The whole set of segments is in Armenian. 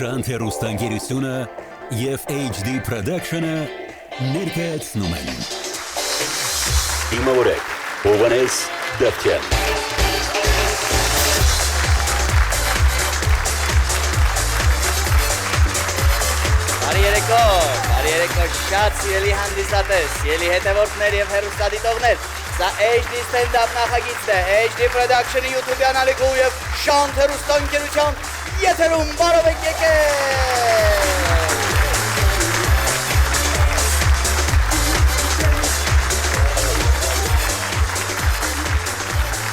Շանթ հեռուստաընկերությունը և HD Production-ը ներկայացնում են Իմավորեք, Հովանես Դավթյան Բարի երեկո, շատ սիրելի հանդիսատես, ելի հետևորդներ և հեռուստադիտողներ Սա HD Stand-up նախագիծն է, HD Production-ի YouTube-յան ալիքով և Շանթ հեռուստաընկերության եթերում բարով եք եկել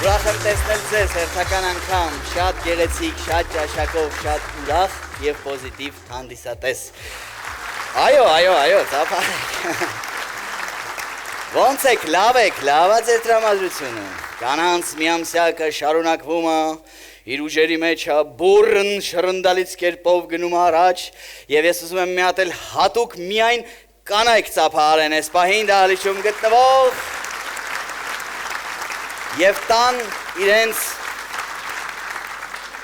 Ուրախ եմ տեսնել ձեզ հերթական անգամ, շատ գեղեցիկ, շատ ճաշակով, շատ ուրախ և պոզիտիվ հանդիսատես Այո, ծափարեք Ոնց եք, լավ ա ձեր տրամադրությունը Կանանց միամսյակը շարունակվում է Իր ուժերի մեջ բուրըն շրնդալից կերպով գնում առաջ Եվ ես ուզում եմ միատել հատուկ միայն կանայք ծափահարեն ես պահին դահլիճում գտնվող Եվ տան իրենց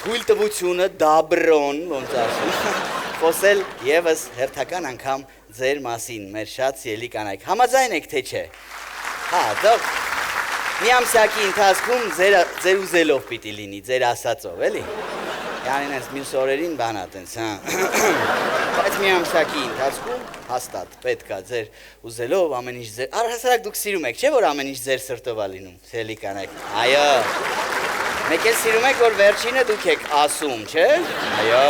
թույլ տվությունը դաբրոն ոնց ասում Խոսել եվս հերթական անգամ ձեր մասին, մեր շատ սիրելի կանայք Համաձայն եք թե չէ դող Միամսյակի ընթացքում ձեր ուզելով պիտի լինի, ձեր ասածով, էլի Յանին ես մյուս օրերին բանա տենց, Բայց միամսյակի ընթացքում հաստատ պետք է ձեր ուզելով ամեն ինչ ձեր Առհասարակ դուք սիրում եք, չէ՞ որ ամեն ինչ ձեր սրտով ա լինում, սիրելի կանայք Այո Մեկ էլ սիրում եք, որ վերջինը դուք եք ասում, չէ՞։ Այո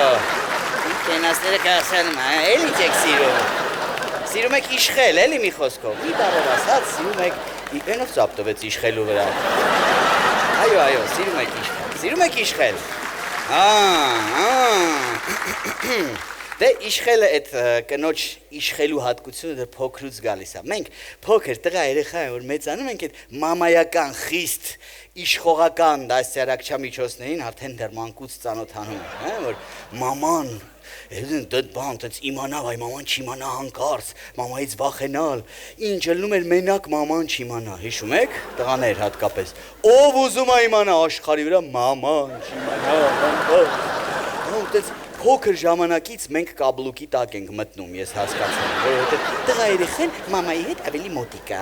Կենասները կասանում, էլ ինչ եք սիրում Սիրում եք իշխել, էլի մի խոսքով Մի բառով ասած, սիրում եք Ինով ծապ տվեց իշխելու վրա Այո, սիրում եք իշխել Դե իշխելը այդ կնոջ իշխելու հատկությունը դե փոքրուց գալիս է Մենք փոքր տղա երեխա է որ մեծանում ենք այդ մամայական խիստ իշխողական դասյարակչամիջոցներին արդեն դեռ մանկուց ծանոթանում որ մաման դդ բան տենց իմանավ այ մաման չիմանա հանկարծ մամայից վախենալ ինչ ելնում էր մենակ մաման չիմանա հիշում եք տղաներ հատկապես ով ուզում է իմանա աշխարհի վրա մաման չիմանա հանկարծ Փոքր ժամանակից մենք կաբլուկի տակ ենք մտնում, ես հասկացնում, որովհետև տղա երեխան մամայի հետ ավելի մոտիկ է,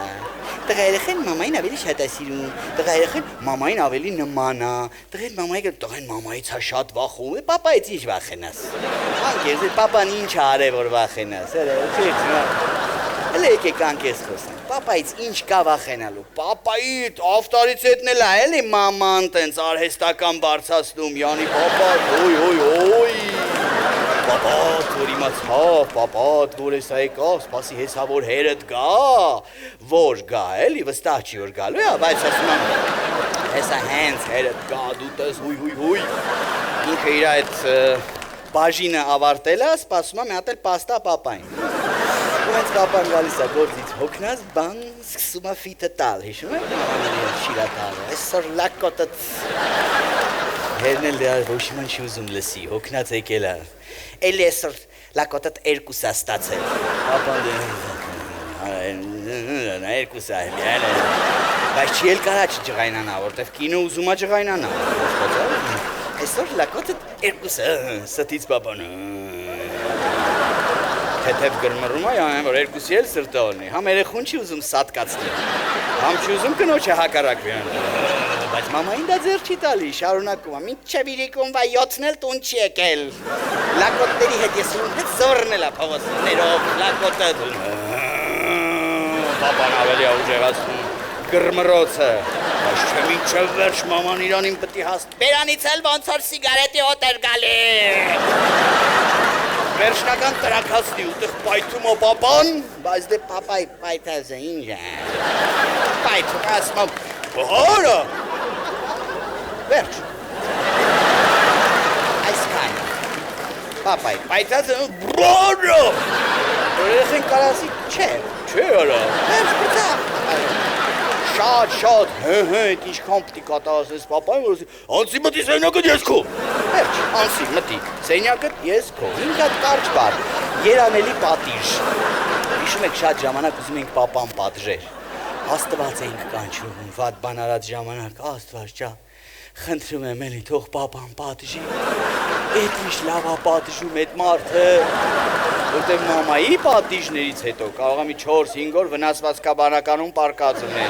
տղա երեխան մամային ավելի շատ է սիրում, տղա երեխան մամային ավելի նման է, տղեն մամայից է շատ վախում, պապայից ինչ վախենաս, անկերձ պապան ինչ արե որ վախենաս, Հələ եկեք անկես խոսանք, պապայից ինչ կա վախենալու, պապայիդ ավտարից հետնել է, էլի մաման տենց արհեստական բարձացնում, յանի պապատ, ոյ, պապատ, որ իմացավ, պապատ, որ ես այկավ, սպասի հեսա որ հերդ գա, որ գա, էլի վստահ չի որ գալու է, բայց ասում եմ, հեսա հենց հերդ գա, դու տես, հույ, ինքը իր այդ բաժինը ավարտել է, սպասում եմ հատել պաստա պապային Հենց պապան գալիս է գործից հոգնած, բան սկսում է ֆիտը տալ, հիշում եք շիրատալը, այսօր լակոտըտ Հերնել դեար ոչ ման չի ուզում լսի, հոգնած եկել է Էլի այսօր լակոտըտ երկուս է ստացել Պապան երկուս է Բայց չի էլ կարա չջղայնանա, որտև կինը ուզում է ջղայնանա Այսօր լակոտըտ երկուս է, ստից պապան Թեթև գրմռում է, որ երկուսի էլ սրտը ոլնի, համ երեխուն չի ուզում սատկացնի, համ չի ուզում կնոջը հակառակվի Բայց մամային դա ձեր չի տալի, շարունակում է, մինչև իրիկում վայ 7-ն էլ տուն չի եկել Լակոտների հետ ես ում հետ զորնել է փողոցներով, լակոտը Պապան ավելի է ուժեղացնում, գրմռոցը Բայց չէ մինչև վերջ մաման իրանին պտի հաստ, բերանից էլ ոնց որ սիգարետի հոտ էր գալի Վերջնական տրակացնի ուտեղ պայթում է պապան, բայց դե պապայի պայթազը ինչ է, պայթում ասում եմ, հորա, վերջ, այսքան, պապայի պայթազը, բորա, որ երեխեն կարասի, չէ արա, վերջ բծավ, շատ, հետ ինչքան պտի կատասես պապային, որ անցի մտի սենյակըտ ես քո, վերջ, անցի մտի, սենյակըտ ես քո, ինքատ կարճ բար, երանելի պատիժ, հիշում եք շատ ժամանակ ուզում ենք պապան պատժեր, աստված էինք կանչում, վատ բան արած ժամանակ, աստված ջան, խնդրում եմ էլի թող պապան պատժի, Էդ ինչ լավ է պատժում այդ մարդը։ Որտեղ մամայի պատիժներից հետո կարող է մի 4-5 օր վնասվածքաբանականում պարկած ուներ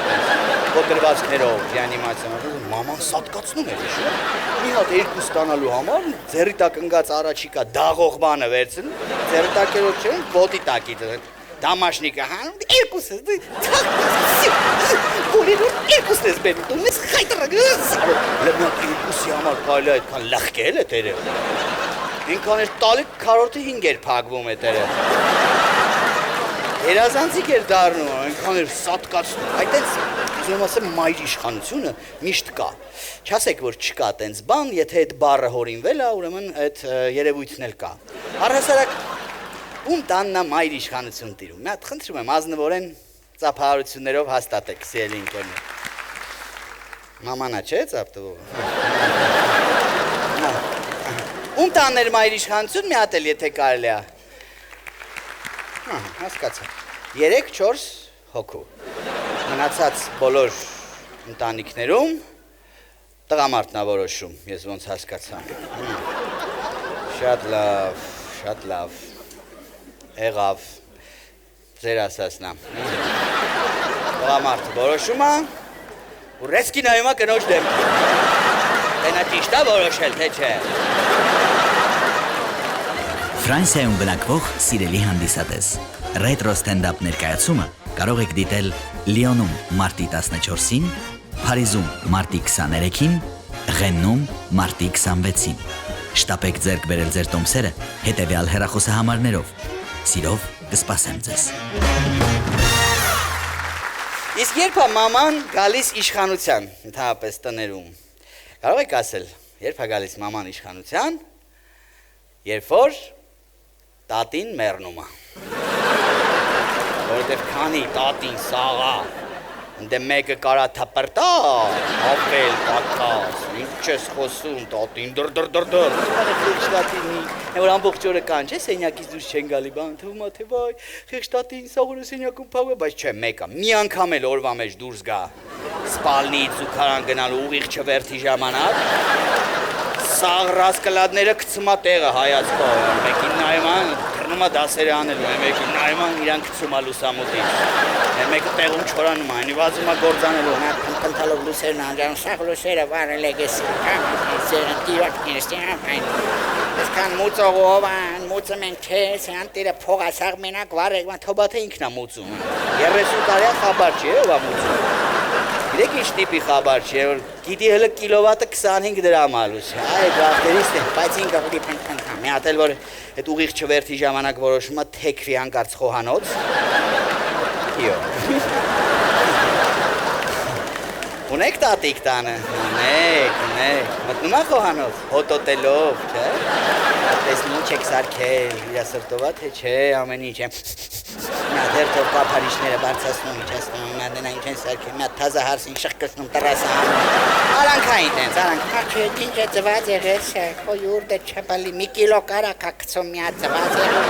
կոտրվածքներով, ռեանիմացիայում։ Մաման սատկացնում էր իշը։ Մի հատ երկու ստանալու համար ձեռի տակ ընկած առաջիկա դաղող բանը վերցնում, ձեռի տակերով չեն, ոտի տակի դրել։ Դամաշնիկը հանում, երկուսս, որերում երկուսն ես բերում, դու ես խայտրագս, լմնակ երկուսի համար կարելի այդքան լխկել է տերը, ինքան էր տալիք քարորդը 5 էր պագվում է տերը, երազանցիկ էր դարնում, ինքան էր սատկացնում, այդենց ուզում ասեմ մայր իշխանությունը միշտ կա, չասեք որ չկա տենց բան, եթե այդ բառը հորինվել է, ուրեմն այդ երևույթն էլ կա, առհասարակ ում տաննա մայր իշխանություն տիրում։ Մի հատ խնդրում եմ ազնվորեն ծափահարություններով հաստատեք, սիրելի ընկերներ։ Մամանա չէ ծափտվող։ Ում տաններ մայր իշխանություն մի հատ էլ եթե կարելի է։ Հասկացա։ 3-4 հոգու։ Մնացած բոլոր ընտանիքներում տղամարդն է որոշում, ես ոնց հասկացա։ Շատ լավ, շատ լավ։ Եղավ, ձեր ասասնա, տղամարդը որոշում է, ու ռեսկի նայում է կնոջ դեմքի, տենա ճիշտ է որոշել, թե չէ։ Ֆրանսիայում բնակվող սիրելի հանդիսատես, ռետրո ստենդափ ներկայացումը կարող եք դիտել Լիոնում մարտի 14-ին, Փարիզում մարտի 23-ին, Ղեննում մարտի 26-ին։ Շտապեք ձեռք բերել ձեր տոմսերը հետևյալ հեռախոսահամարներով։ Սիրով կսպասեմ ձեզ։ Իսկ երբ է մաման գալիս իշխանության, ընդհանրապես տներում, կարող եք ասել, երբ է գալիս մաման իշխանության, երբ որ տատին մեռնում է։ Որովհետև քանի տատին սաղա, ընդ մեկը կարա թպրտա, ապել, պատկաս, ինչ չես խոսում, տատին դր, որ ամբողջ օրը կան, չէ, սենյակից դուրս չեն գալի, բան, թվում է, թե վայ, խեղճտատին սաղորը սենյակում փակվում է, բայց չէ, մեկը, մի անգամ էլ օրվա մեջ դուրս գա, սպալնից ու քարան գնալու ուղիղ չվերթի ժամանակ, սաղ ռասկլադները գցում է տեղը հայացքով, մեկին նայում է, թռնում է դասերը անելու, մեկին նայում է, իրան գցում է լուսամուտից, մեկը տեղում չորանում է, նիվազում է գործանելու, նա փնթալով լուսերն անջանում, սաղ լուսերը վարել է Այսքան մուծողով են, մուծում են քեզ, անտերը փողասաղ մենակ վարեք, թոբաթը ինքն է մուծում, 30 տարի է խաբար չի, ով է մուծում, իրեք ինչ տիպի խաբար չի, որ գիտի հլը կիլովատը 25 դրամ ալուս, այդ վաղտերիստ է, բայց ինքը պլի պնթ, մի հատ էլ որ այդ ուղիղ չվերթի ժամանակ որոշում է թեքվի անկարծ խոհանոց, իո, ունեք տատիկ տանը, ունեք, մտնում է խոհանոց, հոտոտելով, չէ, տեսնում չեք սարքել, իրասրտովա, թե չէ, ամեն ինչ եմ, մի հատ հերթով կապարիշները բարձասնում, իջասնում, մի հատ նա ինչ են սարքել, մի հատ թազա հարսին շղկշնում, տրասը հանում, արանքային տենց, արանք, ինչ է ծված եղել, քո յուրդը չպալի, մի կիլո կարակ է գցում, մի հատ ծված եղել,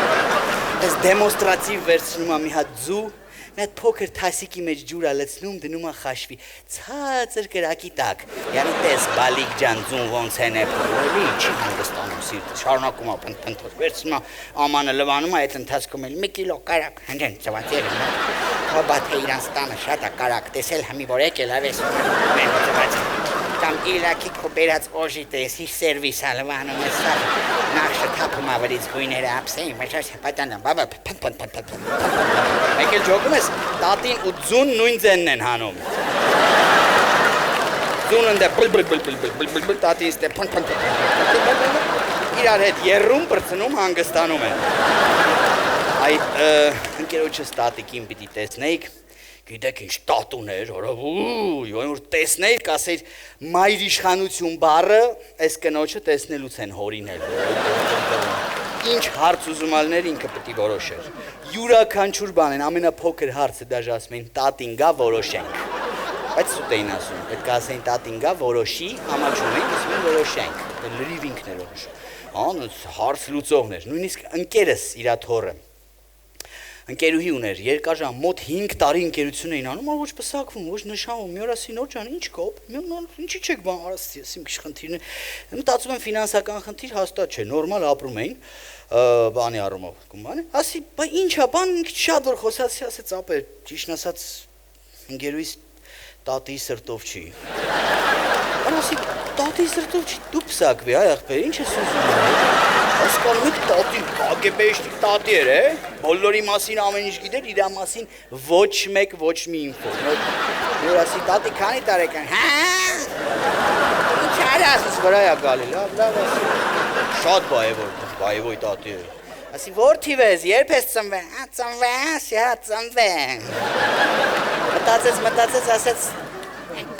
ես դեմոնստրատիվ վերցնում եմ մի հատ ձու, մի հատ փոքր թասիկի մեջ ջուր ալեցնում, դնում է խաշվի, ցածր կրակի տակ, յանի տես բալիկ ջան ձուն ոնց են է փորելի, չի հանգստանում սիրտը, շարունակում է փնթփնթ, վերցնում է ամանը լվանում է, այդ ընթացքում էլ մի կիլո կարակ, հենց ծված եղել, հոբաթը իրանց տանը շատ է կարակ, տեսել համի որ եկել ավես, կամ իրակի քո բերած օժի տեսի սերվիս հալվանում է սա, նախշը թափում ավերից գույները ապսեին, մեջաս պատանան, բաբա, մեկ էլ ջոգում ես, տատին ու ձուն նույն ձենն են հանում, ձուն ընդ է տատին ստե իրար հետ երրում պրծնում հանգստանում են, այդ ընկերոջս տատիկին պիտի տեսնեիք, գիտեք ինչ տատուներ, որ տեսնեիր, կասեիր մայր իշխանություն բառը այս կնոջը տեսնելուց են հորինել, ինչ հարց ուզումալներ ինքը պիտի որոշեր, յուրաքանչյուր բան են, ամենափոքր հարցը դաժե ասում էին տատին գա որոշենք, բայց սուտ էին ասում, պետք է ասեին տատին գա որոշի, ամաչում էին, ասում են որոշենք, լրիվ ինքն էր որոշում, հարց լուծողներ, նույնիսկ ընկերս իրա թոռը, ընկերուհի ուներ, երկար ժամ, մոտ 5 տարի ընկերություն էին անում, ոչ պսակվում, ոչ նշանվում, մի օր ասի նոր ջան, ինչ կապ, ինչի չեք բան արասի, ասի մի խնդիրներ, մտածում եմ ֆինանսական խնդիր հաստատ չէ, նորմալ ապրում էին, բանի առումով, կոմբանի, ասի, բա ինչա, բան շատ որ խոսացի, ասեց ապե, ճիշտ ասած, ընկերուհիս տատի սրտով չի։ Բան ասի, տատի սրտով չի, դու պսակվի, այ աղբեր, ինչ ես ուզում։ Հասկանում եք տատին, կագեբեշտիկ տատի էր, բոլորի մասին ամեն ինչ գիտեր, իրա մասին ոչ մեկ ոչ մի ինֆո։ Նոր ասի, տատի քանի տարեկան, հա։ Ինչ արա ասես վրա է գալի, լավ ասի։ Շատ բայևոյ տատի էր։ Ասի, որ թիվես, երբ ես ծնվեն, ծնվես, ծնվեն։ Մտածեց, ասեց,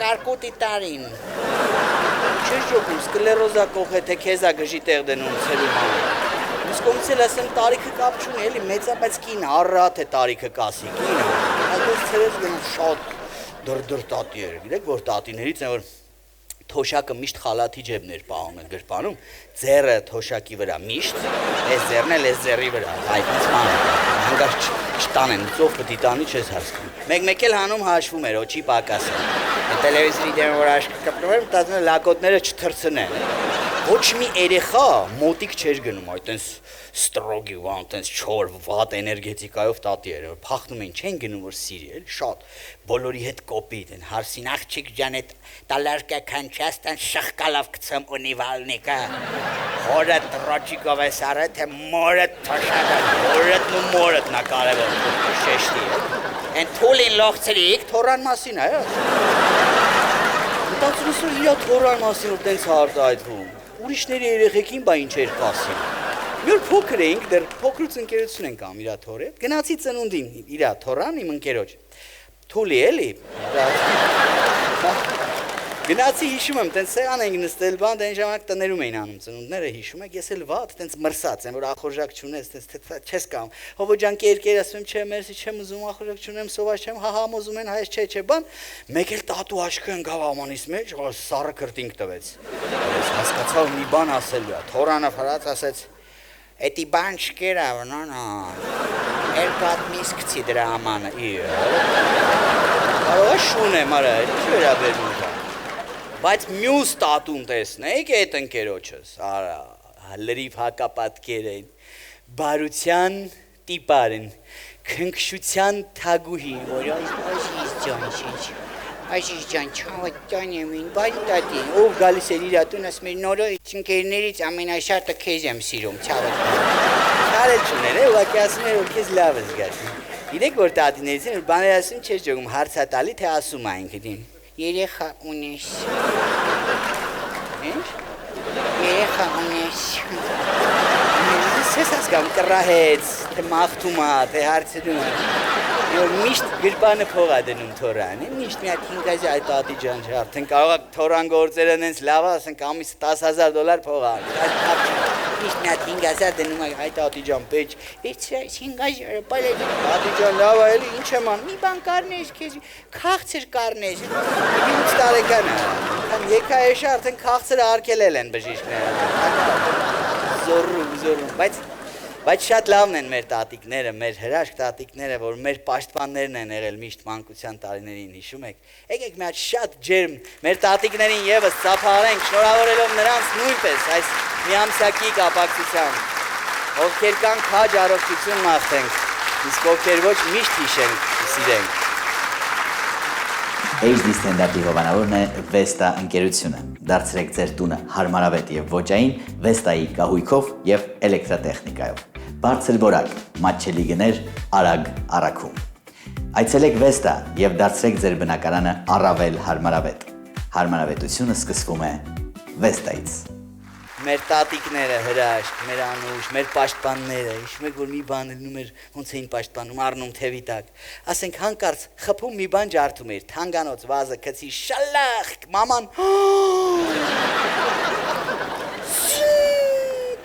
կարկուտի տարին։ Չես ճոքում, սկլերոզա կողե, թե քեզա գժի տեղ դնում ցելում հան։ Իսկ կոմից էլ ասեմ տարիքը կապ չունի, էլի մեծա, բայց կին առատ է տարիքը կասի, կին է։ Այդպես ցերես գնում շատ դրդր տատի էր, գիտեք որ տատիներից են որ թոշակը միշտ խալաթի ջեբներ պահում են գրպանում, ձեռը թոշակի վրա միշտ, այս ձեռն էլ այս ձեռի վրա, այդպես ման հանգարց չտանեն, ծով պտի տանի չես հասկանում։ Մեկ էլ հանում հաշվում էր, օչի պակաս է։ Տելևիզորի դեմ որ աշկը կպնում եմ, մտածում եմ լակոտները չթրցնեն։ Ոչ մի երեխա մոտիկ չէր գնում, այտենց ստրոգի ու այտենց չոր վատ էներգետիկայով տատի էր, փախնում էին, չեն գնում որ սիրի, էլ շատ բոլորի հետ կոպիտ են, հարսին աղջիկ ջան այդ տալարկա քանչաստան շխկալավ գցեմ ունիվալնիկա, հորը տրոջիկով ես արը, թե մորը թոշակը, հորըտն ու մորըտն է կարևոր, շեշտի է, են թուլին լողցրիք, թորան մասին է, մտածում ես որ իրա թորան մասին որ տենց արտահայտվում, ուրիշների երեխեքին բա ինչ էր կասի։ Մի օր փոքր էինք, դեռ փոքրուց ընկերություն ենք ամ իրա թորը, գնացի ծնունդին իրա թորան իմ ընկերոջ։ Թուլի էլի։ Գնացի հիշում եմ, տենց սեղան ենք նստել, բան դեն ժամանակ տներում էին անում ծնունդները, հիշում եք, ես էլ վատ, տենց մրսած եմ, որ ախորժակ չունես, տենց չես կամ։ Հովո ջան կերկեր ասում չէ, մերսի չեմ ուզում ախորժակ չունեմ, սոված չեմ, համոզում են, հայս չէ, բան։ Մեկ էլ տատու աշկը ընկավ ամանից մեջ, սառը քրտինք տվեց։ Ես հասկացա մի բան ասելու է, թորանը ֆրած ասեց, «Էդի բան չկերա, նանա, երկատ միսկցի դրա ամանը, կարող է շունեմ, արա, ինչ վերաբերում կա, բայց մյուս տատուն տեսնեիք էդ ընկերոջս, արա, լրիվ հակապատկեր են, բարության տիպար են, քնքշության թագուհի, որ Այսիս ջան, չավատյան եմ ին, բան տատի, ով գալիս էր իրա տուն, ասում էր նորո ընկերներից ամենաշատը քեզ եմ սիրում, չավատյան։ Չարել չուներ, ուղղակի ասում էր, որ քեզ լավ ես գալիս։ Գիտեք որ տատիներից են, որ բաներ ասում չես ջոգում, հարցատալի, թե ասում այն գիտին։ Երեխա ունես։ Ինչ։ Երեխա ունես։ Ես հասկանում կռահեց, թե մաղթում է, թե հարցնում է։ Որ միշտ գրպանը փող է դնում թորան, միշտ մի հատ 5000 այդ տատի ջան չէ, արդեն կարող է թորան գործերը նենց լավ ասենք ամիս $10,000 փող է, միշտ մի հատ 5000 դնում է այդ տատի ջան, պեջ, էց 5000 պալե տատի ջան լավ է էլի, ինչ եմ անում, մի բան կառնես քեզ, քաղցր կառնես, 5 տարեկան է, քան եկա էշը արդեն քաղցրը արկելել են բժիշկները, զորում, Բայց շատ լավն են մեր տատիկները, մեր հրաշք տատիկները, որ մեր պաշտպաններն են եղել միշտ մանկության տարիներին, հիշում եք։ Եկեք մի հատ շատ ջերմ մեր տատիկներին եւս ծափարենք, շնորհավորելով նրանց նույնպես այս միամսակի կապակցությամբ։ Ովքեր կան քաջ առողջություն մաղթենք, իսկ ովքեր ոչ միշտ հիշենք, սիրենք։ HD Stand-up-ի հովանավորն է Vesta ընկերությունը։ Դարձրեք ձեր տունը հարմարավետ եւ ոճային Vesta-ի կահույքով եւ էլեկտրատեխնիկայով։ Բարձր որակ, մատչելի գներ, արագ առաքում։ Այցելեք Vesta եւ դարձրեք ձեր բնակարանը առավել հարմարավետ։ Հարմարավետությունը սկսվում է Vesta-ից։ Մեր տատիկները հրաշք, մեր անուշ, մեր պաշտպանները, հիշում եք որ մի բան լինում էր, ոնց էին պաշտպանում, առնում թևի տակ, ասենք հանկարծ խփում մի բան ջարդում էր, թանգանոց վազը գցի շալախ, մաման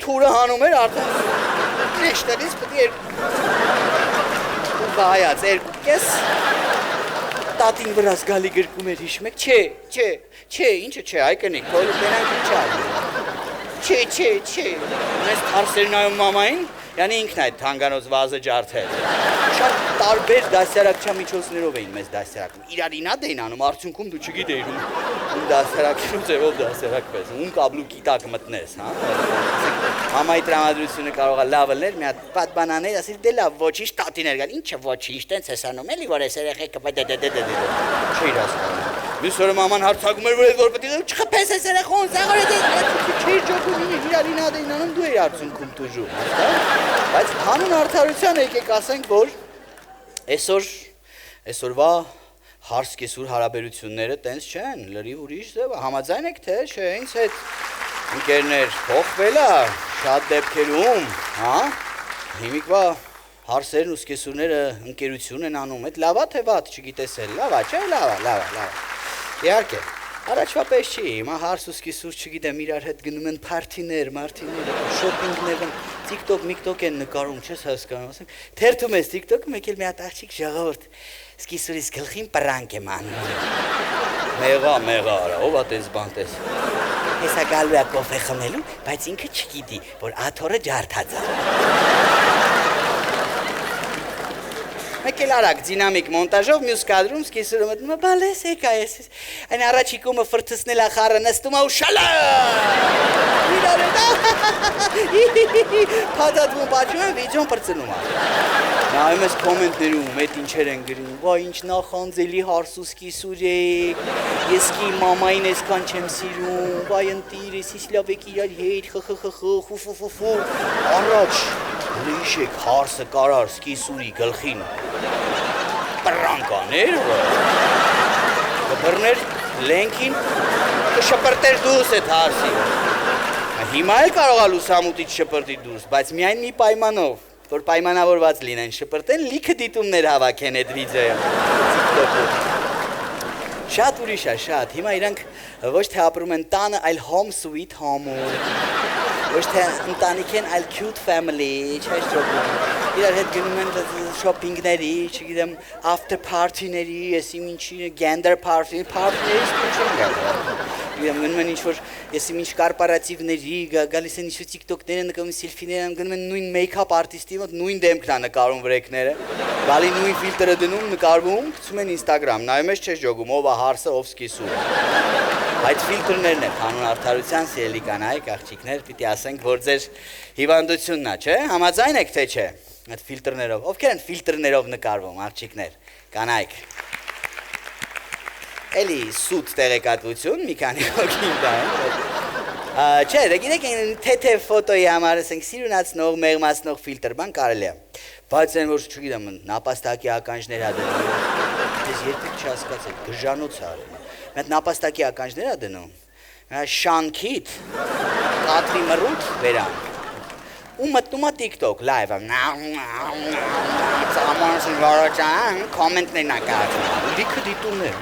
թուրը հանում էր արդեն նեշտերից պտի երկու բայած երկու կես տատին վրաս գալի գրկում էր, հիշում եք, չէ, ինչը չէ, այ կնիկ, կենանք ինչ ադի Չէ, մեզ թարսեր նայում մամային, Յանի ինքն այդ թանգանոց վազը ջարդել։ Շատ տարբեր դասյարակչության միջոցներով էին մեզ դասյարակում։ Իրար ինատ էին անում, արդյունքում դու չգիտեիր ում դասյարակելու ձևով դասյարակվես, ում կաբլուկի տակ մտնես, հա։ Մամայի տրամադրությունը կարող է լավ լներ, մի հատ պատբանաներ, ասիր դե լավ, ոչինչ տատիներ գալ, ինչը ոչինչ, տենց ես անում, էլի որ ես երեխեքը չէիր հասկանում։ Մյուս օրը մաման հարցակում էր, որ այդ որ պետք է չխփես ես երեխուն, սաղորը չէիր ջոկում, իրար ինատ էին անում, դու էիր արդյունքում տուժում, հասկանում։ Բայց հանուն արդարության եկեք ասենք, որ այսօրվա հարս-կեսուր հարաբերությունները տենց չեն, լրիվ ուրիշ ձև է, համաձայն եք թե չէ, ինձ հետ ընկերներ փոխվել է շատ դեպքերում, հա, հիմիկվա հարսերն ու սկեսուրները ընկերություն են անում, այդ լավա թե վատ, չգիտես էլ, լավա, չէ, լավա, իհարկե, առաջվա պես չի, հիմա հարս ու սկեսուր չգիտեմ, իրար հետ գնում են փարթիներ, մարտիներ, շոպինգներ, TikTok են նկարում, չես հասկանում, ասենք, թերթում ես TikTok-ը, մեկ էլ մի հատ աղջիկ ժողովուրդ, սկեսուրից գլխին պրանկ եմ անում։ Մեղա արա, ով ա տես բան տես։ Հեսա գալու է կոֆե խմելու, բայց ինքը չգիտի, որ աթոռը ջարդած է։ Մեկ էլ արագ դինամիկ մոնտաժով մյուս կադրում սկեսուրը մտնում է, բալես եկա ես, այն առաջիկումը ֆրթսնել է խառը նստում է ու շալա։ Իրար է, փաթաթվում պաչում են, վիդյոն պրծնում է։ Նայում ես կոմենտներում, էդ ինչեր են գրում, վայ ինչ նախանձելի հարս ու սկեսուր եք, ես կի մամային այսքան չեմ սիրում, վայ ընտիր, ես իս լավ եք իրար հետ, խխխխ, առաջ, լիշեք հարսը կարար սկեսուրի գլխին, պրանկաներ, կբրներ լենքին, կշպրտեր դուրս էդ հարսին, հիմա էլ կարող է լուսամուտից շպրտի դուրս, բայց միայն մի պայմանով, որ պայմանավորված լինեն շպրտեն, լիքը դիտումներ հավաքեն այդ վիդեոյը, շատ ուրիշ է, շատ, հիմա իրանք ոչ թե ապրում են տանը, այլ home sweet home-ում, ոչ թե ընտանիք են, այլ cute family, չես ճոգում, իրար հետ գնում են շոպինգների, չգիտեմ, after party-ների, եսիմ ինչի, gender party-ներից ինչ են գալու, գնում են ինչ-որ, եսիմ ինչ կորպորատիվների, գալիս են ինչ-որ TikTok-ներ են նկարում, սելֆիներ են, գնում են նույն make-up artist-ի մոտ, նույն դեմքն է նկարում վրեքները, գալի նույն ֆիլտրը դնում, նկարվում, գցում են Instagram, նայում ես չես ճոգում, ով է հարսը, ով սկեսուրը։ Այդ ֆիլտրներն են հանուն արդարության սիրելի կանայք, աղջիկներ, պիտի ասենք, որ ձեր հիվանդությունն է, չէ՞, համաձայն եք թե չէ, այդ ֆիլտրներով, ովքեր են ֆիլտրներով նկարվում, աղջիկներ, կանայք։ Էլի սուտ տեղեկատվություն, մի քանի հոգին դա են, չէ, դե գիտեք, թեթև ֆոտոյի համար, ասենք, սիրունացնող, մեղմացնող ֆիլտր բան կարելի է, բայց այն, որ չգիտեմ, նապաստակի ականջներ ա դնում, ես երբեք չհասկացել, գժանոց ա արել, մետ նապաստակի ականջներ ա դնում, շանքիտ, կատվի մռութ վերան, ու մտնում ա TikTok, լայվը, կոմենտներն ա կարացնում, լիքը դիտումներ,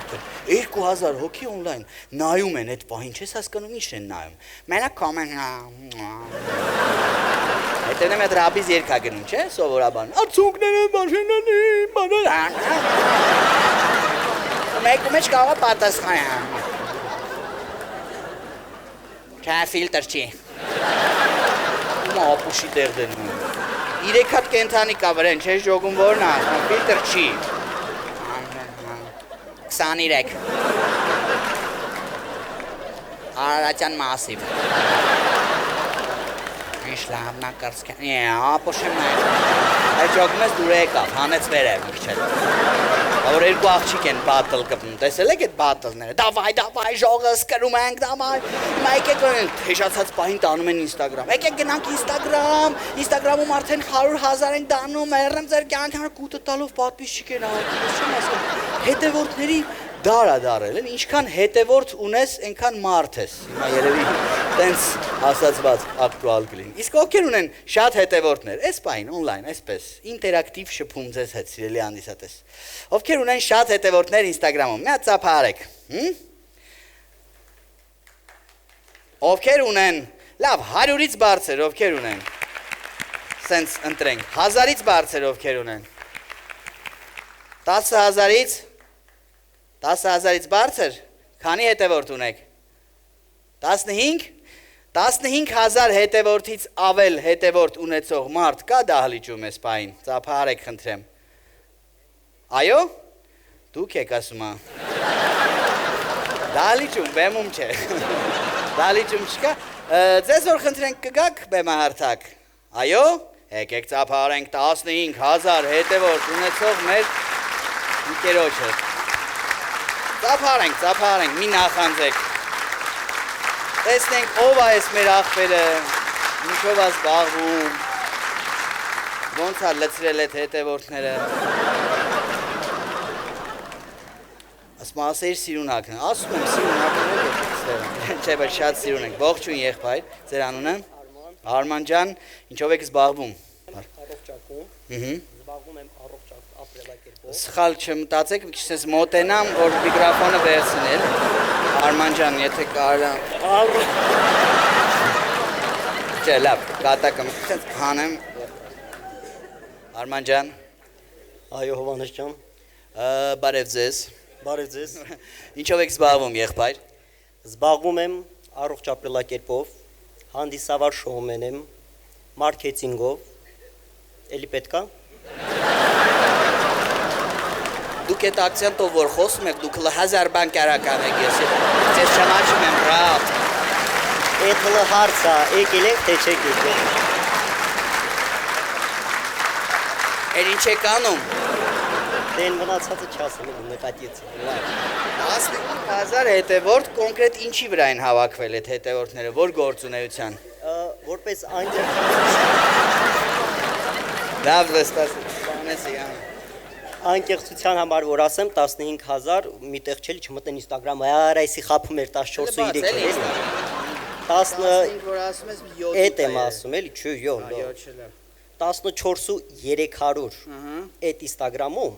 2000 հոգի օնլայն, նայում են այդ պահին, չես հասկանում ինչ են նայում, մենակ կոմենտ, հետևն եմ այդ ռաբիզ երգա գնում, չէ, սովորաբան, արցունքներ են բաշենանի, մեկ ու մեջ կարող է պատասխան, չէ, ֆիլտր չի, ապուշի տեղ դնում, 3 հատ կենթանի կա վրեն, չես ժոգում որն է, ֆիլտր չի, 23, Արարատյան մասիվ, ինչ լավնա կրծքեն, ապուշեմ նայր, այդ ժոգում ես դուր եկավ, հանեց վերև մի քիչ որ երկու աղջիկ են բատլ կպնում, տեսել եք այդ բատլները, դավայ, ժողս կրում ենք, դավայ, հիմա եկեք հեշացած պահին տանում են Instagram, եկեք գնանք Instagram-ում արդեն 100,000 են տանում, երրեմ ձեր կյանքան կուտը տալով պատպիսչիկ են հետևորդների դարել են, ինչքան հետևորդ ունես, ենքան մարդ ես, հիմա երևի տենց ասացված ակտուալ կլին, իսկ ովքեր ունեն շատ հետևորդներ, այս պահին, օնլայն, այսպես, ինտերակտիվ շփում ձեզ հետ սիրելի հանդիսատես, ովքեր ունեն շատ հետևորդներ Instagram-ում, մի հատ ծափարեք, ովքեր ունեն, լավ, 100-ից բարձր, ովքեր ունեն, սենց ընտրենք, 1000-ից բարձր, ովքեր ունեն, 10,000-ից, 10,000-ից բարձր, քանի հետևորդ ունեք, 15, 15000 հետևորդից ավել հետևորդ ունեցող մարդ կա դահլիճում էս պահին, ծափահարեք խնդրեմ։ Այո։ Դուք եք ասում։ Դահլիճում, բեմում չէ։ Դահլիճում չկա։ Ձեզ որ խնդրենք կգաք բեմահարթակ։ Այո։ Եկեք ծափահարենք 15000 հետևորդ ունեցող մեր ընկերոջը։ Ծափահարենք, մի նախանձեք։ Տեսնենք ով է այս մեր աղբերը, ինչով է զբաղվում, ոնց է լցրել այդ հետևորդները։ Ասում ասեիր սիրունակն, ասում եմ սիրունակն եք չէ, բայց շատ սիրուն եք, ողջույն եղբայր, ձեր անունը։ Արման ջան, ինչով եք զբաղվում։ Առողջակում, զբաղվում եմ առողջակ ապրելակերպով։ Սխալ չմտածեք, մի քիչ մոտենամ, որ միկրոֆոնը վերցնել։ Արման ջան, եթե կարա։ Չէ, լավ, կատակը մտած հանեմ։ Արման ջան։ Այո, Հովանես ջան։ Բարև ձեզ։ Բարև ձեզ։ Ինչով եք զբաղվում, եղբայր։ Զբաղվում եմ առողջ ապրելակերպով, հանդիսավար շոումեն եմ, մարքեթինգով։ Էլի պետք է։ Դուք այդ ակցենտով որ խոսում եք, դուք 1000 բան կարական եք, ես ձեզ չմաչում եմ, բրավ։ Այդ հլը հարց է, եկել եք, թե չեք եկել։ Էլ ինչ եք անում։ Դեն մնացածը չասեմ, էլ նկատիեցի։ 15000 հետևորդ կոնկրետ ինչի վրա են հավաքվել այդ հետևորդները, որ գործունեության։ Որպես անկեղծ Լավ վստահեցի, անկեղծության համար որ ասեմ 15000 միտեղ չէ չմտնեն Instagram-ը, այսի խափում էր 14 ու 3 չէ։ 10 որ ասում ես 7 Էդ եմ ասում, էլի, չէ, յո, 14 ու 300 այդ Instagram-ում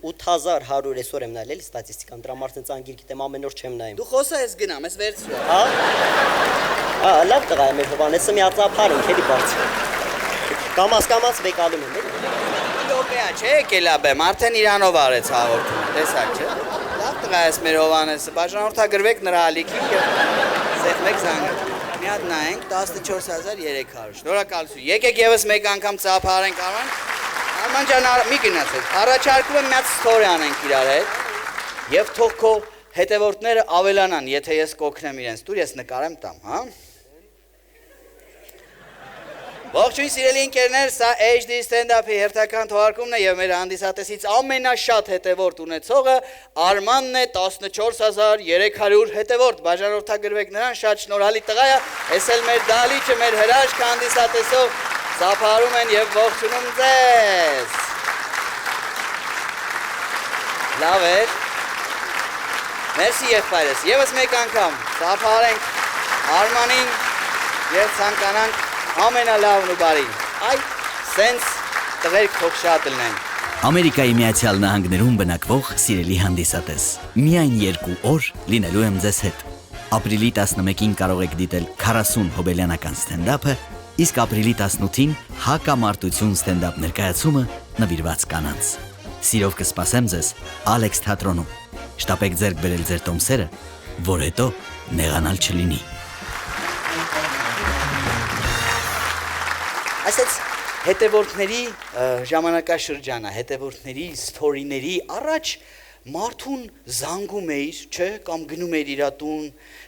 8100 այսօր եմ նայել ստատիստիկան, դրա մարդն ծանգիր գիտեմ ամեն օր չեմ նայում։ Դու խոսա ես գնամ, ես վերցրու։ Հա, լավ տղա եմ Հովանեսը մի ածափարենք, էլի բարձր։ Կամաց վեկալում եմ, էլի։ Լոկեա չէ, եկելա բեմ, արդեն իրանով արեց հաղորդումը, տեսակ չէ։ Լավ տղա ես մեր Հովանեսը, բաժանորդագրվեք նրա ալիքին եւ սեղմեք զանգը։ Մի հատ նայենք 14300։ Շնորհակալություն։ Եկեք եւս մեկ անգամ ծափահարենք Արման։ Արման ջան, մի գնացեք։ Առաջարկում եմ մի հատ ստորի անենք իրար հետ եւ թող քո հետևորդները ավելանան, եթե ես կօգնեմ իրենց։ Դուր ես նկարեմ տամ, հա։ Ողջույն սիրելի ընկերներ, սա HD stand-up-ի հերթական թողարկումն է եւ մեր հանդիսատեսից ամենաշատ հետևորդ ունեցողը Արմանն է 14300 հետևորդ, բաժանորդագրվեք նրան, շատ շնորհալի տղա է, էս էլ մեր դահլիճը, մեր հրաշք հանդիսատեսով ծափահարում են եւ ողջունում ձեզ։ Լավ է։ Մերսի եղբայրս, եւս մեկ անգամ ծափահարենք Արմանին եւ ցանկանանք ամենալավն ու բարին, այ սենց տղերք թող շատ լնեն։ Ամերիկայի Միացյալ Նահանգներում բնակվող սիրելի հանդիսատես, միայն 2 օր լինելու եմ ձեզ հետ։ Ապրիլի 11-ին կարող եք դիտել 40 հոբելյանական ստենդափը, իսկ ապրիլի 18-ին հակամարտություն ստենդափ ներկայացումը նվիրված կանանց։ Սիրով կսպասեմ ձեզ Ալեքս թատրոնում։ Շտապեք ձեռք բերել ձեր տոմսերը, որ հետո նեղանալ չլինի։ Այսպես հետևորդների ժամանակաշրջանը, հետևորդների սթորիների առաջ մարդուն զանգում էիր, չէ, կամ գնում էիր իր տուն,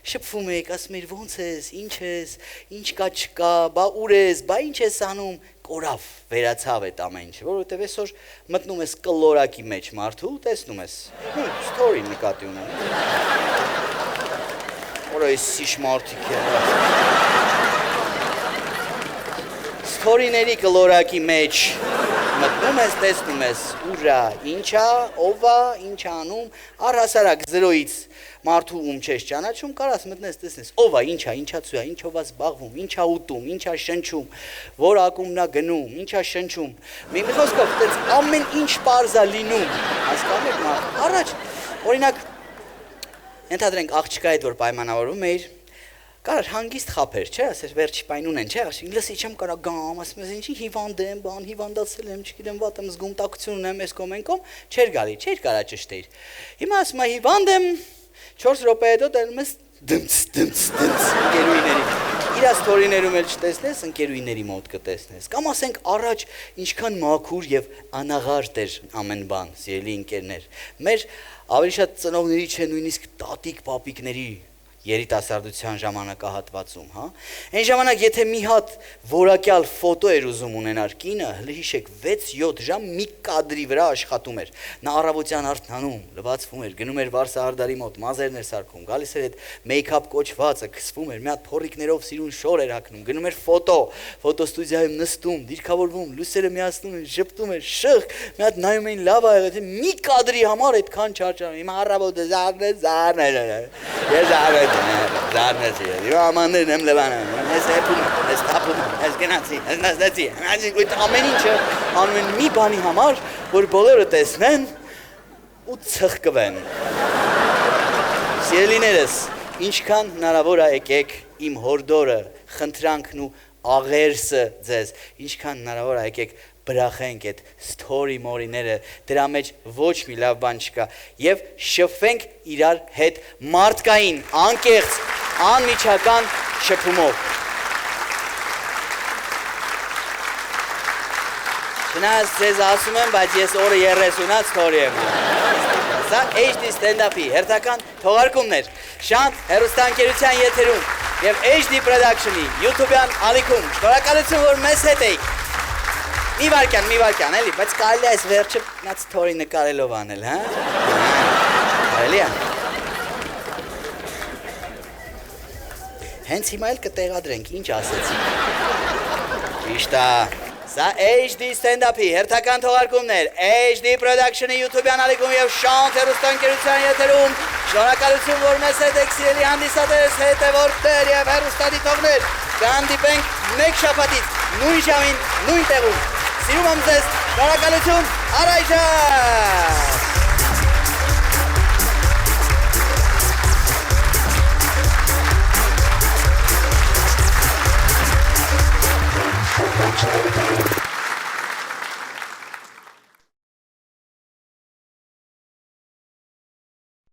շփվում էիք, ասում էիր ո՞նց ես, ինչ կա չկա, բա ուր ես, բա ինչ ես անում, կորավ, վերացավ այդ ամեն ինչը, որովհետև այսօր մտնում ես կլորակի մեջ մարդու, տեսնում ես, սթորի նկատի ունեմ։ Որը էսիշ մարդիկ է։ Սթորիների կլորակի մեջ մտնում ես, տեսնում ես, ուրա, ինչա, ովա, ինչ անում, առհասարակ 0-ից մարդու ում չես ճանաչում, կարաս մտնես, տեսնես, ովա, ինչա, ինչացու է, ինչով է զբաղվում, ինչա ուտում, ինչա շնչում, որ ակումն է գնում, ինչա շնչում։ Մի խոսքով, այդպես ամեն ինչ պարզ է լինում, հասկանում եք մարդ։ Առաջ, օրինակ, ենթադրենք աղջկա հետ որ պայմանավորվում էիր, Կարար հանգիստ խափեր, չէ, ասեր վերջի պայն ունեն, չէ, ասի, լսի չեմ կարա գամ, ասում ես ինչի հիվանդ եմ, բան, հիվանդացել եմ, չգիտեմ, վատ եմ զգում, տաքություն ունեմ, այս կոմենկոմ, չէր գալի, չէր կարա ճշտեիր։ Հիմա ասում է հիվանդ եմ, 4 րոպե հետո դեռ ես դմց, գերուիների։ իր ստորիներում էլ չտեսնես, ընկերուիների մոտ կտեսնես։ Կամ ասենք առաջ ինչքան մաքուր եւ անաղարտ էր ամեն բան, սիրելի ընկերներ։ Մեր ավելի շատ ծնողների չէ նույնիսկ տատիկ, պապիկների երիտասարդության ժամանակահատվածում, հա։ Այն ժամանակ եթե մի հատ որակյալ ֆոտո էր ուզում ունենար կինը, հիշեք 6-7 ժամ մի կադրի վրա աշխատում էր։ Նա առավոտյան արթնանում, լվացվում էր, գնում էր Վարսահարդարի մոտ, մազերն էր սարքում, գալիս էր այդ մեյքափ կոչվածը, քսվում էր, մի հատ փորիկներով սիրուն շոր էր հագնում, գնում էր ֆոտոստուդիայում նստում, դիրքավորվում, լույսերը միացնում են, ժպտում էր, շղ, մի հատ նայում էին լավ ա եղել, թե մի կադրի համար այդքան չարժան։ Հիմա առավոտը զարն Զարնեցի, դու ամաններն եմ լվանում, ես հեպում, ես թափում, ես գնացի, ես նստեցի, ամեն ինչը անում են մի բանի համար, որ բոլորը տեսնեն ու ցխկվեն։ Սիրելիներս, ինչքան հնարավոր է եկեք իմ հորդորը, խնդրանքն ու աղերսը ձեզ, ինչքան հնարավոր է եկեք բրախենք այդ story մորիները, դրա մեջ ոչ մի լավ բան չկա եւ շփվենք իրար հետ մարդկային, անկեղծ, անմիջական շփումով։ Չնայած ձեզ ասում եմ, բայց ես օրը 30-ա story եմ։ Սա HD stand-up-ի հերթական թողարկումներ, Շանթ հեռուստաընկերության եթերում եւ HD Production-ի YouTube-յան ալիքում։ Շնորհակալություն, որ մեզ հետ եք։ Մի վարքյան, էլի, բայց կարելի է այս վերջը նա story նկարելով անել, հա։ Կարելի է։ Հենց հիմա էլ կտեղադրենք, ինչ ասեցի։ Ճիշտ է։ Սա HD stand-up-ի հերթական թողարկումներ, HD Production-ի YouTube-յան ալիքում եւ Շանթ հեռուստաընկերության եթերում։ Շնորհակալություն, որ մեզ հետ եք, սիրելի հանդիսատես, հետևորդներ եւ հեռուստադիտողներ։ Կհանդիպենք մեկ շաբաթից նույն ժամին, նույն տեղում։ Սիրում եմ ձեզ, շնորհակալություն, առայժմ։